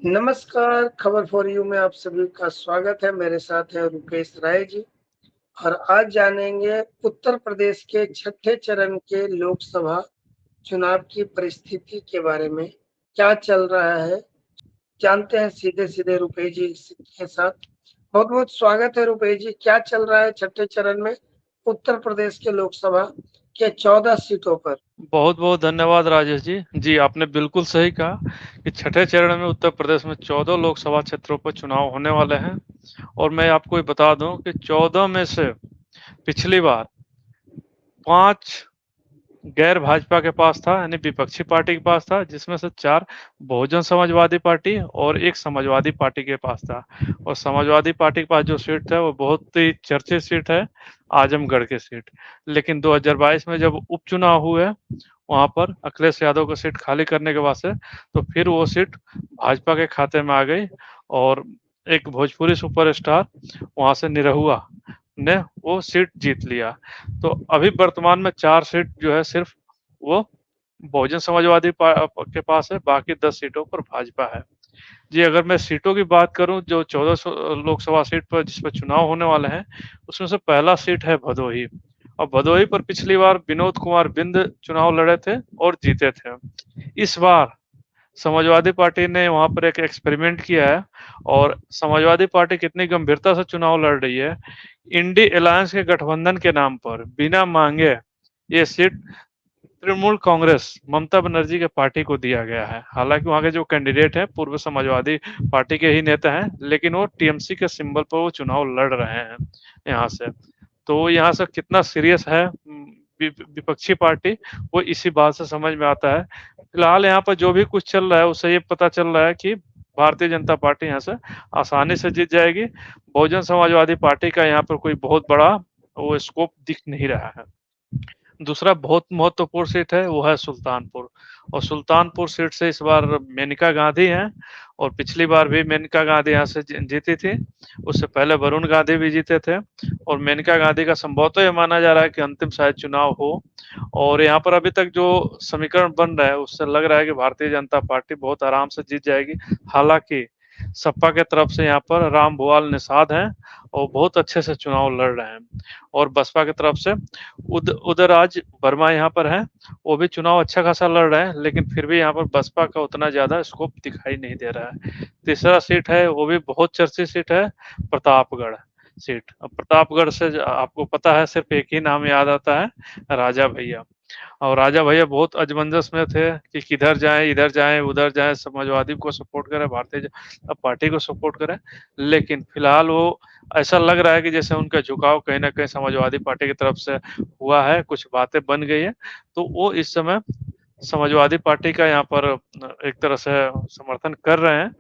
नमस्कार, खबर for you में आप सभी का स्वागत है। मेरे साथ है रुपेश राय जी और आज जानेंगे उत्तर प्रदेश के छठे चरण के लोकसभा चुनाव की परिस्थिति के बारे में। क्या चल रहा है, जानते हैं सीधे-सीधे रुपेश जी के साथ। बहुत-बहुत स्वागत है रुपेश जी। क्या चल रहा है छठे चरण में उत्तर प्रदेश के लोकसभा के 14 सीटों पर? बहुत-बहुत धन्यवाद राजेश जी। जी, आपने बिल्कुल सही कहा कि छठे चरण में उत्तर प्रदेश में 14 लोकसभा क्षेत्रों पर चुनाव होने वाले हैं और मैं आपको ये बता दूं कि 14 में से पिछली बार 5 गैर भाजपा के पास था, यानी विपक्षी पार्टी के पास था, जिसमें से 4 बहुजन समाजवादी पार्टी और 1 समाजवादी पार्टी के पास था। और समाजवादी पार्टी के पास जो सीट है वो बहुत ही चर्चित सीट है, आजमगढ़ की सीट। लेकिन 2022 में जब उपचुनाव हुए, वहां पर अखिलेश यादव का सीट खाली करने के बाद से तो फिर वो सीट भाजपा के खाते में आ गई और एक भोजपुरी सुपरस्टार वहां से निरहुआ ने वो सीट जीत लिया। तो अभी वर्तमान में 4 सीट जो है सिर्फ वो बहुजन समाजवादी के पास है, बाकी 10 सीटों पर भाजपा है। जी, अगर मैं सीटों की बात करूं जो 1400 लोकसभा सीट पर जिस पर चुनाव होने वाले हैं, उसमें से पहला सीट है भदोही। और भदोही पर पिछली बार विनोद कुमार बिंद चुनाव लड़े थे और जीते थे। इस बार समाजवादी पार्टी ने वहां पर एक एक्सपेरिमेंट किया है और समाजवादी पार्टी कितनी गंभीरता से चुनाव लड़ रही है। इंडी अलायंस के गठबंधन के नाम पर बिना मांगे ये सीट तृणमूल कांग्रेस ममता बनर्जी के पार्टी को दिया गया है। हालांकि वहां के जो कैंडिडेट हैं पूर्व समाजवादी पार्टी के ही नेता हैं, लेकिन वो टीएमसी के सिंबल पर वो चुनाव लड़ रहे हैं यहाँ से। तो यहाँ से कितना सीरियस है विपक्षी पार्टी, वो इसी बात से समझ में आता है। फिलहाल यहाँ पर जो भी कुछ चल रहा है उससे ये पता चल रहा है कि भारतीय जनता पार्टी यहाँ से आसानी से जीत जाएगी। बहुजन समाजवादी पार्टी का यहाँ पर कोई बहुत बड़ा वो स्कोप दिख नहीं रहा है। दूसरा बहुत महत्वपूर्ण सीट है वो है सुल्तानपुर। और सुल्तानपुर सीट से इस बार मेनका गांधी हैं और पिछली बार भी मेनका गांधी यहाँ से जीती थी। उससे पहले वरुण गांधी भी जीते थे और मेनका गांधी का संभवतः ये माना जा रहा है कि अंतिम शायद चुनाव हो। और यहाँ पर अभी तक जो समीकरण बन रहा है उससे लग रहा है कि भारतीय जनता पार्टी बहुत आराम से जीत जाएगी। हालांकि सपा के तरफ से यहाँ पर राम भुआल निषाद हैं और बहुत अच्छे से चुनाव लड़ रहे हैं। और बसपा की तरफ से उदयराज वर्मा यहाँ पर हैं, वो भी चुनाव अच्छा खासा लड़ रहे हैं, लेकिन फिर भी यहाँ पर बसपा का उतना ज्यादा स्कोप दिखाई नहीं दे रहा है। तीसरा सीट है वो भी बहुत चर्चित सीट है, प्रतापगढ़ सीट। अब प्रतापगढ़ से आपको पता है सिर्फ एक ही नाम याद आता है, राजा भैया। और राजा भैया बहुत अजमंजस में थे कि किधर जाएं, इधर जाएं, उधर जाएं, समाजवादी को सपोर्ट करें, भारतीय जनता पार्टी को सपोर्ट करें। लेकिन फिलहाल वो ऐसा लग रहा है कि जैसे उनका झुकाव कहीं ना कहीं समाजवादी पार्टी की तरफ से हुआ है, कुछ बातें बन गई है। तो वो इस समय समाजवादी पार्टी का यहाँ पर एक तरह से समर्थन कर रहे हैं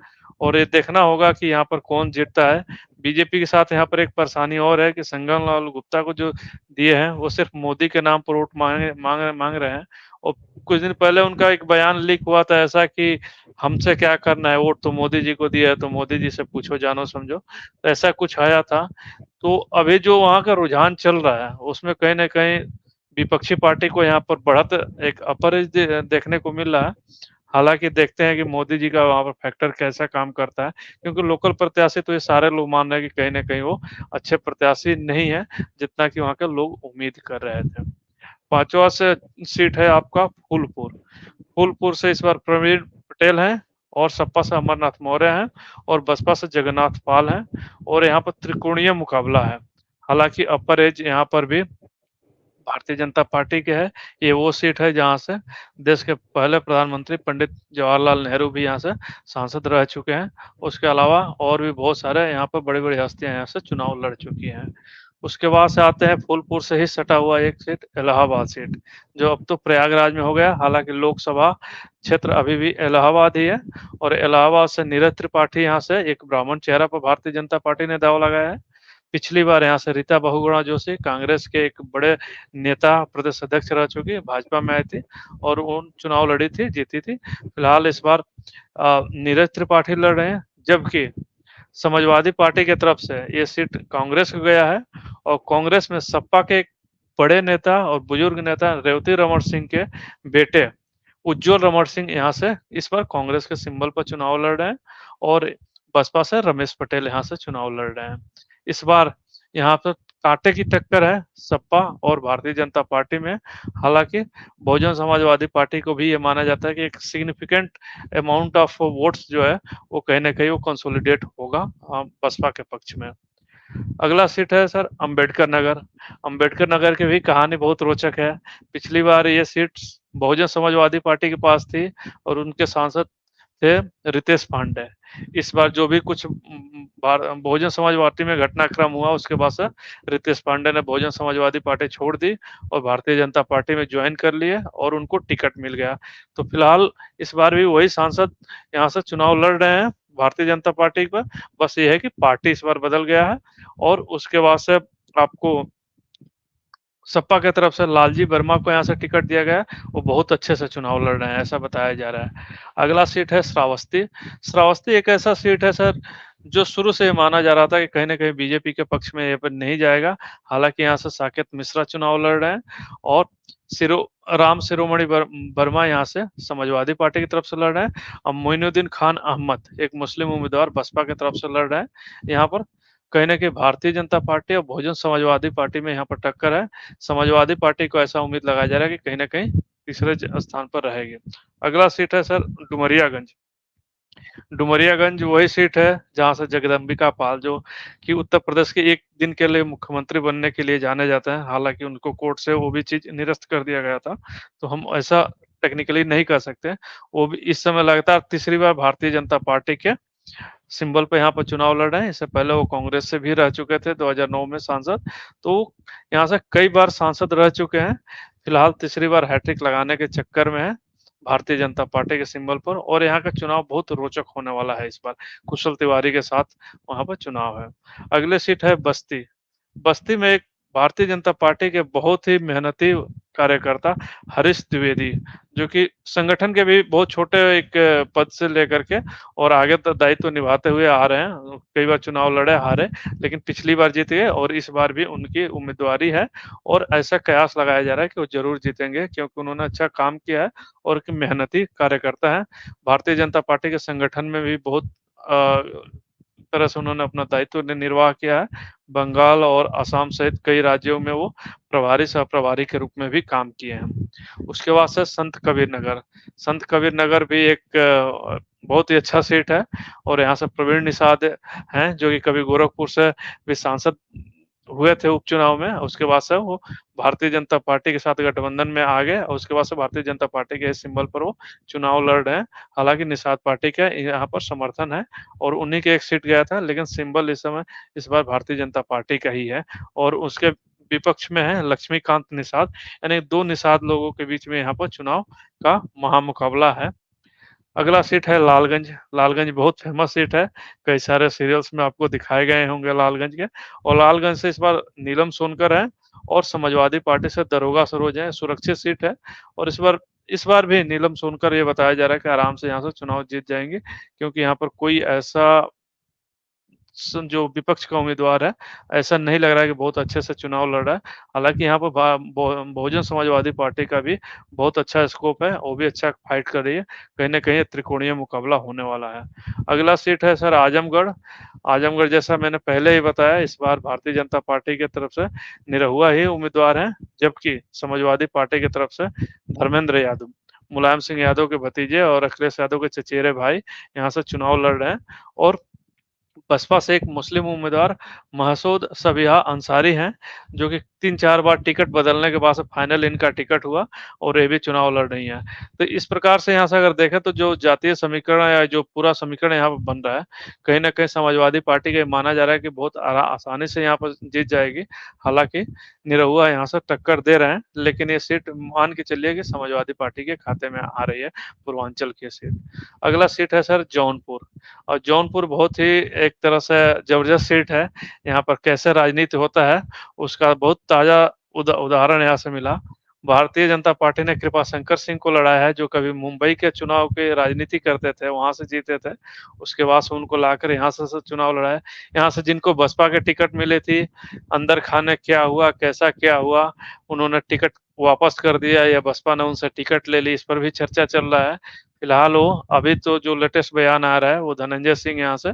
और ये देखना होगा कि यहाँ पर कौन जीतता है। बीजेपी के साथ यहाँ पर एक परेशानी और है कि संगम लाल गुप्ता को जो दिए हैं वो सिर्फ मोदी के नाम पर वोट मांग रहे हैं। और कुछ दिन पहले उनका एक बयान लीक हुआ था ऐसा कि हमसे क्या करना है, वोट तो मोदी जी को दिया है, तो मोदी जी से पूछो जानो समझो, तो ऐसा कुछ आया था। तो अभी जो वहाँ का रुझान चल रहा है उसमें कहीं ना कहीं विपक्षी पार्टी को यहाँ पर बढ़त एक अपर देखने को मिल रहा है। हालांकि देखते हैं कि मोदी जी का वहां पर फैक्टर कैसा काम करता है, क्योंकि लोकल प्रत्याशी तो ये सारे लोग मान रहे हैं कि कहीं ना कहीं वो अच्छे प्रत्याशी नहीं है जितना कि वहां के लोग उम्मीद कर रहे थे। पांचवा से सीट है आपका फूलपुर। फूलपुर से इस बार प्रवीण पटेल हैं और सपा से अमरनाथ मौर्य हैं और बसपा से जगन्नाथ पाल हैं और यहाँ पर त्रिकोणीय मुकाबला है। हालांकि अपर एज यहाँ पर भी भारतीय जनता पार्टी के है। ये वो सीट है जहाँ से देश के पहले प्रधानमंत्री पंडित जवाहरलाल नेहरू भी यहाँ से सांसद रह चुके हैं। उसके अलावा और भी बहुत सारे यहाँ पर बड़ी बड़ी हस्तियां यहाँ से चुनाव लड़ चुकी हैं। उसके बाद से आते हैं फूलपुर से ही सटा हुआ एक सीट, इलाहाबाद सीट, जो अब तो प्रयागराज में हो गया। हालांकि लोकसभा क्षेत्र अभी भी इलाहाबाद ही है और इलाहाबाद से नीरज त्रिपाठी यहाँ से एक ब्राह्मण चेहरा पर भारतीय जनता पार्टी ने दाव लगाया है। पिछली बार यहाँ से रीता बहुगुणा जोशी कांग्रेस के एक बड़े नेता प्रदेश अध्यक्ष रह चुकी है, भाजपा में आई थी और वो चुनाव लड़ी थी, जीती थी। फिलहाल इस बार नीरज त्रिपाठी लड़ रहे हैं, जबकि समाजवादी पार्टी की तरफ से ये सीट कांग्रेस को गया है और कांग्रेस में सपा के एक बड़े नेता और बुजुर्ग नेता रेवती रमन सिंह के बेटे उज्ज्वल रमण सिंह यहाँ से इस बार कांग्रेस के सिंबल पर चुनाव लड़ रहे हैं और बसपा से रमेश पटेल यहाँ से चुनाव लड़ रहे हैं। इस बार यहाँ पर कांटे की टक्कर है सपा और भारतीय जनता पार्टी में। हालांकि बहुजन समाजवादी पार्टी को भी ये माना जाता है कि एक सिग्निफिकेंट अमाउंट ऑफ वोट्स जो है वो कहीं ना कहीं वो कंसोलिडेट होगा बसपा के पक्ष में। अगला सीट है सर अंबेडकर नगर। अंबेडकर नगर की भी कहानी बहुत रोचक है। पिछली बार ये सीट बहुजन समाजवादी पार्टी के पास थी और उनके सांसद थे रितेश पांडे। इस बार जो भी कुछ बहुजन समाजवादी में घटनाक्रम हुआ उसके बाद से रितेश पांडे ने बहुजन समाजवादी पार्टी छोड़ दी और भारतीय जनता पार्टी में ज्वाइन कर लिए और उनको टिकट मिल गया। तो फिलहाल इस बार भी वही सांसद यहाँ से चुनाव लड़ रहे हैं भारतीय जनता पार्टी पर। बस ये है कि पार्टी इस बार बदल गया है और उसके बाद से आपको सपा की तरफ से लालजी वर्मा को यहाँ से टिकट दिया गया। वो बहुत अच्छे से चुनाव लड़ रहे हैं ऐसा बताया जा रहा है। अगला सीट है श्रावस्ती। श्रावस्ती एक ऐसा सीट है सर जो शुरू से माना जा रहा था कि कहीं ना कहीं बीजेपी के पक्ष में ये पर नहीं जाएगा। हालांकि यहाँ से साकेत मिश्रा चुनाव लड़ रहे हैं और सिरो राम शिरोमणि वर्मा यहाँ से समाजवादी पार्टी की तरफ से लड़ रहे हैं। अब मोइनुद्दीन खान अहमद एक मुस्लिम उम्मीदवार बसपा की तरफ से लड़ रहे हैं। यहाँ पर कहीं ना कहीं भारतीय जनता पार्टी और बहुजन समाजवादी पार्टी में यहाँ पर टक्कर है। समाजवादी पार्टी को ऐसा उम्मीद लगाया जा रहा है कि कहीं ना कहीं तीसरे स्थान पर रहेगी। अगला सीट है सर डुमरियागंज। डुमरियागंज वही सीट है जहां से जगदम्बिका पाल जो कि उत्तर प्रदेश के एक दिन के लिए मुख्यमंत्री बनने के लिए जाने जाते हैं। हालांकि उनको कोर्ट से वो भी चीज निरस्त कर दिया गया था, तो हम ऐसा टेक्निकली नहीं कर सकते। वो भी इस समय लगातार तीसरी बार भारतीय जनता पार्टी के सिंबल पे यहाँ पर चुनाव लड़ रहे हैं। इससे पहले वो कांग्रेस से भी रह चुके थे 2009 में सांसद, तो यहाँ से कई बार सांसद रह चुके हैं। फिलहाल तीसरी बार हैट्रिक लगाने के चक्कर में है भारतीय जनता पार्टी के सिंबल पर और यहाँ का चुनाव बहुत रोचक होने वाला है। इस बार कुशल तिवारी के साथ वहां पर चुनाव है। अगले सीट है बस्ती। बस्ती में एक भारतीय जनता पार्टी के बहुत ही मेहनती कार्यकर्ता हरीश द्विवेदी जो कि संगठन के भी बहुत छोटे एक पद से लेकर के और आगे तक दायित्व निभाते हुए आ रहे हैं। कई बार चुनाव लड़े हारे लेकिन पिछली बार जीत गए और इस बार भी उनकी उम्मीदवारी है और ऐसा कयास लगाया जा रहा है कि वो जरूर जीतेंगे क्योंकि उन्होंने अच्छा काम किया है और मेहनती कार्यकर्ता है। भारतीय जनता पार्टी के संगठन में भी बहुत तरह से उन्होंने अपना दायित्व निर्वाह किया है। बंगाल और असम सहित कई राज्यों में वो प्रभारी सह प्रभारी के रूप में भी काम किए हैं। उसके बाद से संत कबीर नगर। संत कबीर नगर भी एक बहुत ही अच्छा सीट है और यहाँ से प्रवीण निषाद हैं जो कि कभी गोरखपुर से भी सांसद हुए थे उपचुनाव में। उसके बाद से वो भारतीय जनता पार्टी के साथ गठबंधन में आ गए और उसके बाद से भारतीय जनता पार्टी के सिंबल पर वो चुनाव लड़ रहे हैं। हालांकि निषाद पार्टी का यहाँ पर समर्थन है और उन्हीं के एक सीट गया था लेकिन सिंबल इस समय इस बार भारतीय जनता पार्टी का ही है और उसके विपक्ष में है लक्ष्मीकांत निषाद। यानी दो निषाद लोगों के बीच में यहाँ पर चुनाव का महामुकाबला है। अगला सीट है लालगंज। लालगंज बहुत फेमस सीट है, कई सारे सीरियल्स में आपको दिखाए गए होंगे लालगंज के। और लालगंज से इस बार नीलम सोनकर है और समाजवादी पार्टी से दरोगा सरोज है। सुरक्षित सीट है और इस बार भी नीलम सोनकर ये बताया जा रहा है कि आराम से यहाँ से चुनाव जीत जाएंगे क्योंकि यहाँ पर कोई ऐसा जो विपक्ष का उम्मीदवार है ऐसा नहीं लग रहा है कि बहुत अच्छे से चुनाव लड़ रहा है। हालांकि यहाँ पर बहुजन समाजवादी पार्टी का भी बहुत अच्छा स्कोप है, वो भी अच्छा फाइट कर रही है। कहीं ना कहीं त्रिकोणीय मुकाबला होने वाला है। अगला सीट है सर आजमगढ़। आजमगढ़ जैसा मैंने पहले ही बताया इस बार भारतीय जनता पार्टी की तरफ से निरहुआ ही उम्मीदवार है जबकि समाजवादी पार्टी की तरफ से धर्मेंद्र यादव मुलायम सिंह यादव के भतीजे और अखिलेश यादव के चचेरे भाई यहाँ से चुनाव लड़ रहे हैं। और बसपा से एक मुस्लिम उम्मीदवार महसूद सबिहा अंसारी हैं जो कि 3-4 बार टिकट बदलने के बाद से फाइनल इनका टिकट हुआ और ये भी चुनाव लड़ रही हैं। तो इस प्रकार से यहाँ से अगर देखें तो जो जातीय समीकरण या जो पूरा समीकरण यहाँ पर बन रहा है कहीं ना कहीं समाजवादी पार्टी का माना जा रहा है कि बहुत आसानी से यहाँ पर जीत जाएगी। हालांकि निरहुआ यहाँ से टक्कर दे रहे हैं लेकिन ये सीट मान के चलिए कि समाजवादी पार्टी के खाते में आ रही है, पूर्वांचल की सीट। अगला सीट है सर जौनपुर। और जौनपुर बहुत ही एक तरह से जबरदस्त सीट है। यहाँ पर कैसे राजनीति होता है उसका बहुत ताजा उदाहरण यहाँ से मिला। भारतीय जनता पार्टी ने कृपा शंकर सिंह को लड़ाया है जो कभी मुंबई के चुनाव के राजनीति करते थे, वहां से जीते थे। उसके बाद से उनको लाकर यहाँ से चुनाव लड़ाया। यहाँ से जिनको बसपा के टिकट मिले थी अंदर खाने क्या हुआ कैसा क्या हुआ, उन्होंने टिकट वापस कर दिया या बसपा ने उनसे टिकट ले ली, इस पर भी चर्चा चल रहा है। फिलहाल वो अभी तो जो लेटेस्ट बयान आ रहा है वो धनंजय सिंह यहाँ से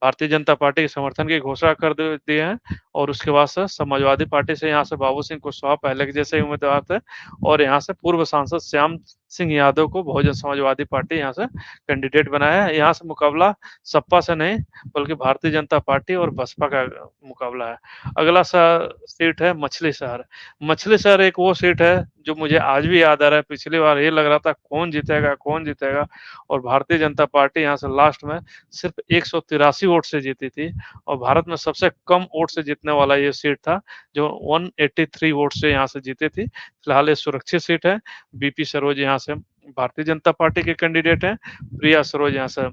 भारतीय जनता पार्टी के समर्थन की घोषणा कर दिए हैं और उसके बाद से समाजवादी पार्टी से यहाँ से बाबू सिंह कुशवाहा पहले के जैसे ही उम्मीदवार थे और यहाँ से पूर्व सांसद श्याम सिंह यादव को बहुजन समाजवादी पार्टी यहाँ से कैंडिडेट बनाया है। यहाँ से मुकाबला सपा से नहीं बल्कि भारतीय जनता पार्टी और बसपा का मुकाबला है। अगला सीट है मछली शहर। मछली शहर एक वो सीट है जो मुझे आज भी याद आ रहा है, पिछली बार ये लग रहा था कौन जीतेगा और भारतीय जनता पार्टी यहाँ से लास्ट में सिर्फ 183 वोट से जीती थी और भारत में सबसे कम वोट से जीतने वाला ये सीट था जो 183 वोट से यहाँ से जीती थी। फिलहाल ये सुरक्षित सीट है। बीपी सरोज यहाँ से भारतीय जनता पार्टी के कैंडिडेट हैं, प्रिया सरोज यहाँ से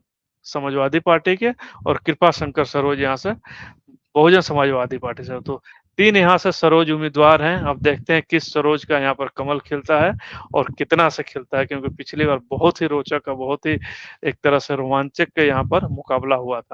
समाजवादी पार्टी के और कृपा शंकर सरोज यहाँ से बहुजन समाजवादी पार्टी से। तो 3 यहाँ से सरोज उम्मीदवार हैं। अब देखते हैं किस सरोज का यहाँ पर कमल खिलता है और कितना से खिलता है, क्योंकि पिछली बार बहुत ही रोचक और बहुत ही एक तरह से रोमांचक यहाँ पर मुकाबला हुआ था।